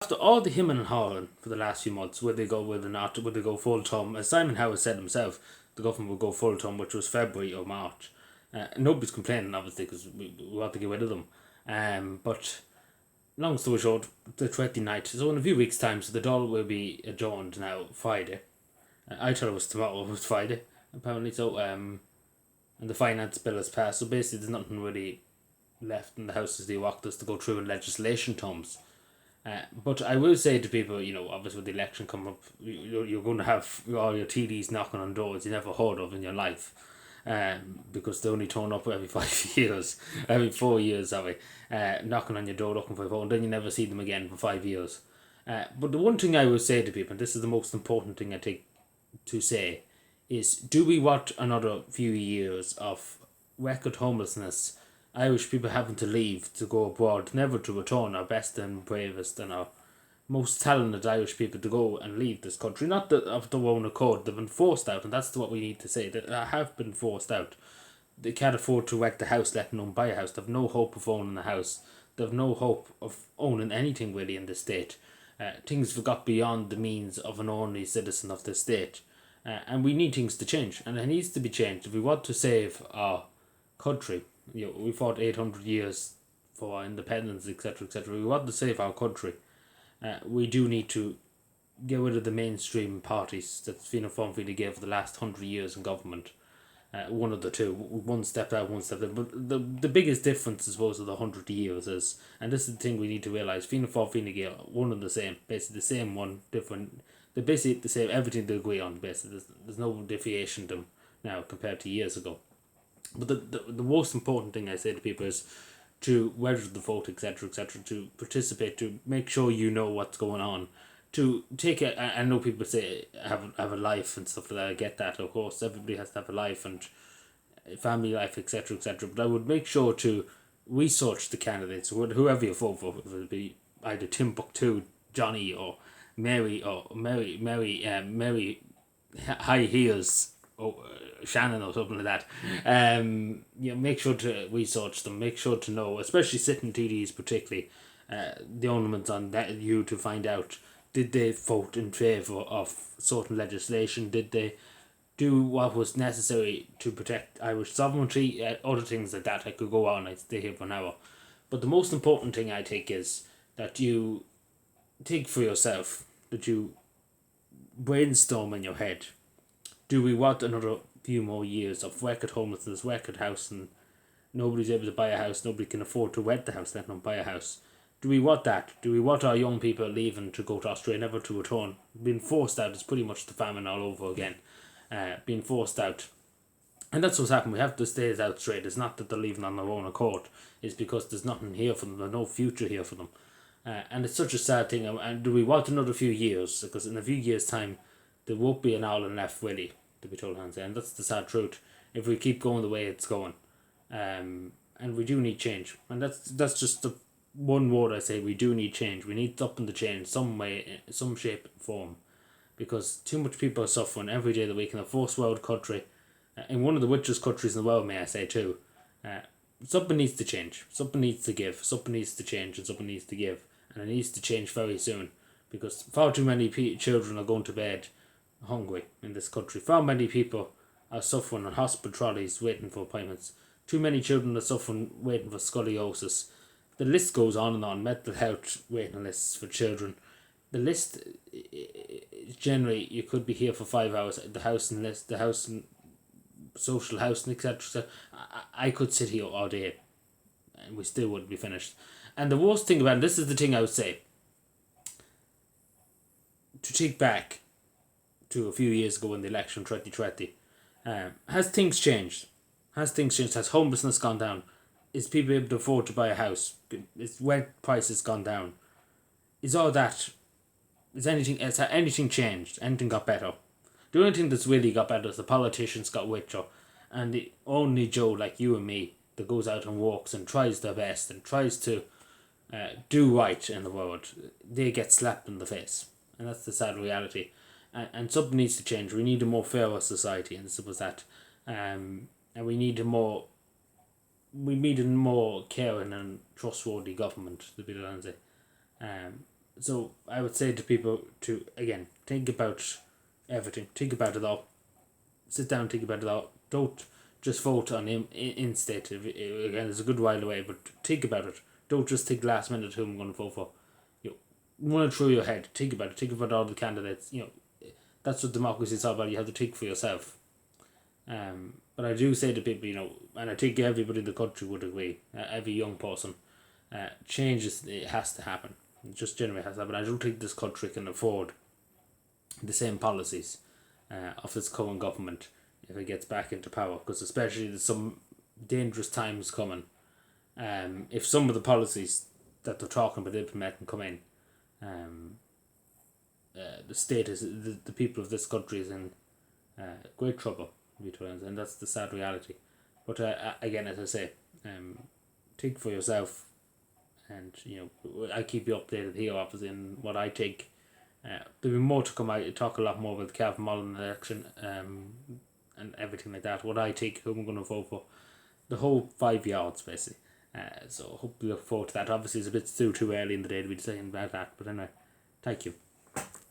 After all the him and hawing for the last few months, would they go, will they not, would they go full term? As Simon Howard said himself, the government would go full term, which was February or March. Nobody's complaining, obviously, because we want to get rid of them. But long story short, the 29th, so in a few weeks' time, so the Dáil will be adjourned now Friday. I thought it was tomorrow, it was Friday, apparently. So, and the finance bill has passed, so basically there's nothing really left in the House as the Oireachtas to go through in legislation terms. But I will say to people, obviously with the election coming up, you're going to have all your TDs knocking on doors you never heard of in your life. Because they only turn up every 5 years, every 4 years, knocking on your door looking for a vote, and then you never see them again for 5 years. But the one thing I will say to people, and this is the most important thing I think to say, is do we want another few years of record homelessness, Irish people having to leave to go abroad, never to return, our best and bravest and our most talented Irish people to go and leave this country, not that of their own accord, they've been forced out, and that's what we need to say, that have been forced out. They can't afford to rent the house, let alone buy a house. They've no hope of owning a house. They've no hope of owning anything really in the state. Things have got beyond the means of an ordinary citizen of the state. And we need things to change, and it needs to be changed if we want to save our country. We fought 800 years for our independence, etc., etc. We want to save our country. We do need to get rid of the mainstream parties that Fianna Fáil gave for the last 100 years in government. One of the two, one stepped out, one stepped in. But the biggest difference, I suppose, of the 100 years is, and this is the thing we need to realise, Fianna Fáil, Fine Gael, one and the same, basically the same one, different. They're basically the same, everything they agree on, basically. There's no deviation to them now compared to years ago. But the most important thing I say to people is to register the vote, etc., etc., to participate, to make sure you know what's going on, to take it. I know people say have a life and stuff like that. I get that, of course. Everybody has to have a life and family life, etc., etc. But I would make sure to research the candidates, whoever you vote for, whether it be either Timbuktu, Johnny, or Mary High Heels, or Shannon or something like that. Make sure to research them. Make sure to know, especially sitting TDs particularly, the ornaments on that you to find out, did they vote in favour of certain legislation? Did they do what was necessary to protect Irish sovereignty? Other things like that. I could go on. I'd stay here for an hour. But the most important thing I think is that you think for yourself, that you brainstorm in your head. Do we want another few more years of record homelessness, record house, and nobody's able to buy a house, nobody can afford to rent the house, let alone buy a house? Do we want that? Do we want our young people leaving to go to Australia, never to return? Being forced out is pretty much the famine all over again. Being forced out. And that's what's happened. We have to stay out straight. It's not that they're leaving on their own accord. It's because there's nothing here for them. There's no future here for them. And it's such a sad thing. And do we want another few years? Because in a few years' time, there won't be an Ireland left, really, to be told hands. And that's the sad truth. If we keep going the way it's going. And we do need change. And that's just the one word I say. We do need change. We need something to change some way, some shape, form. Because too much people are suffering every day of the week in a first world country, in one of the richest countries in the world, may I say too. Something needs to change. Something needs to give. Something needs to change, and something needs to give, and it needs to change very soon. Because far too many children are going to bed hungry in this country. Far many people are suffering on hospital trolleys waiting for appointments. Too many children are suffering waiting for scoliosis. The list goes on and on. Mental health waiting lists for children. The list, generally, you could be here for 5 hours. The housing list, the housing, social housing, etc. So I could sit here all day and we still wouldn't be finished. And the worst thing about it, this is the thing I would say, to take back to a few years ago in the election 2020, has things changed? Has things changed? Has homelessness gone down? Is people able to afford to buy a house? Is rent prices gone down? Is all that, has anything changed? Anything got better? The only thing that's really got better is the politicians got richer, and the only Joe like you and me that goes out and walks and tries their best and tries to do right in the world, they get slapped in the face, and that's the sad reality. And something needs to change. We need a more fairer society, and this was that. And we need a more caring and trustworthy government, to be honest. So I would say to people to, again, think about everything. Think about it all. Sit down, think about it all. Don't just vote on him instant. Again, it's a good while away, but think about it. Don't just think last minute who I'm going to vote for. You run it through your head. Think about it. Think about all the candidates. That's what democracy is all about. You have to think for yourself. But I do say to people, and I think everybody in the country would agree, every young person, changes, it has to happen. It just generally has to happen. I don't think this country can afford the same policies of this current government if it gets back into power, because especially there's some dangerous times coming. If some of the policies that they're talking about implementing come in, the state is the people of this country is in great trouble, and that's the sad reality. But again, as I say, think for yourself, and I keep you updated here, obviously, in what I think. There'll be more to come. I talk a lot more about the Calvin Mullen election, and everything like that. What I think, who I'm going to vote for, the whole 5 yards basically. So hope you look forward to that. Obviously, it's a bit too early in the day to be saying about that, but anyway, thank you.